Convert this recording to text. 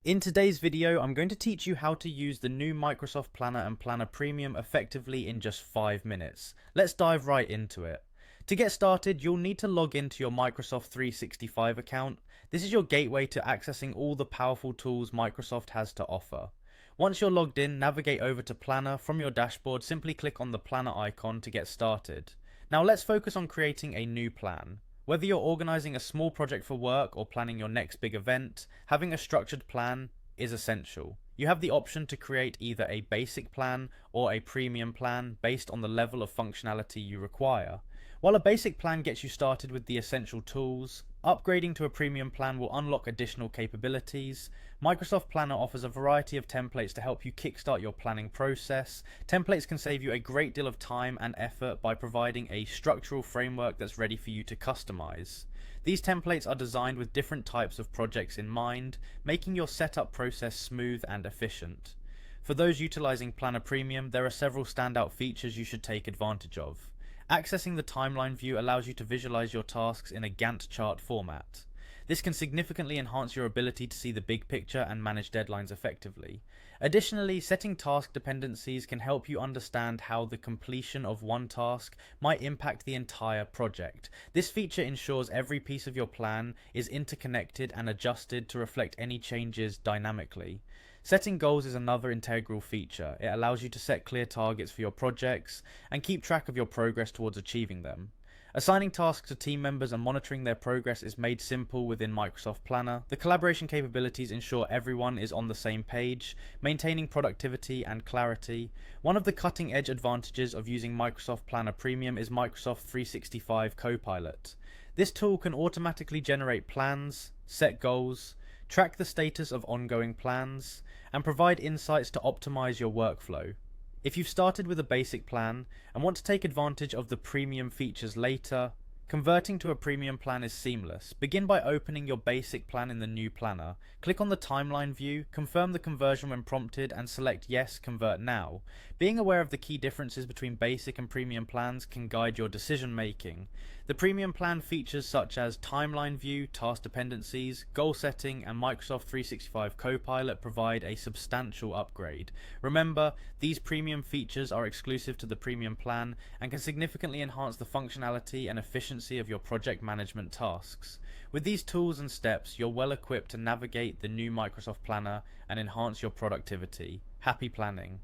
In today's video, I'm going to teach you how to use the new Microsoft Planner and Planner Premium effectively in just 5 minutes. Let's dive right into it. To get started, you'll need to log into your Microsoft 365 account. This is your gateway to accessing all the powerful tools Microsoft has to offer. Once you're logged in, navigate over to Planner. From your dashboard, simply click on the Planner icon to get started. Now let's focus on creating a new plan. Whether you're organizing a small project for work or planning your next big event, having a structured plan is essential. You have the option to create either a basic plan or a premium plan based on the level of functionality you require. While a basic plan gets you started with the essential tools, upgrading to a premium plan will unlock additional capabilities. Microsoft Planner offers a variety of templates to help you kickstart your planning process. Templates can save you a great deal of time and effort by providing a structural framework that's ready for you to customize. These templates are designed with different types of projects in mind, making your setup process smooth and efficient. For those utilizing Planner Premium, there are several standout features you should take advantage of. Accessing the timeline view allows you to visualize your tasks in a Gantt chart format. This can significantly enhance your ability to see the big picture and manage deadlines effectively. Additionally, setting task dependencies can help you understand how the completion of one task might impact the entire project. This feature ensures every piece of your plan is interconnected and adjusted to reflect any changes dynamically. Setting goals is another integral feature. It allows you to set clear targets for your projects and keep track of your progress towards achieving them. Assigning tasks to team members and monitoring their progress is made simple within Microsoft Planner. The collaboration capabilities ensure everyone is on the same page, maintaining productivity and clarity. One of the cutting-edge advantages of using Microsoft Planner Premium is Microsoft 365 Copilot. This tool can automatically generate plans, set goals, track the status of ongoing plans, and provide insights to optimize your workflow. If you've started with a basic plan and want to take advantage of the premium features later, converting to a premium plan is seamless. Begin by opening your basic plan in the new planner. Click on the timeline view, confirm the conversion when prompted, and select Yes, Convert Now. Being aware of the key differences between basic and premium plans can guide your decision making. The premium plan features such as timeline view, task dependencies, goal setting, and Microsoft 365 Copilot provide a substantial upgrade. Remember, these premium features are exclusive to the premium plan and can significantly enhance the functionality and efficiency of your project management tasks. With these tools and steps, you're well equipped to navigate the new Microsoft Planner and enhance your productivity. Happy planning!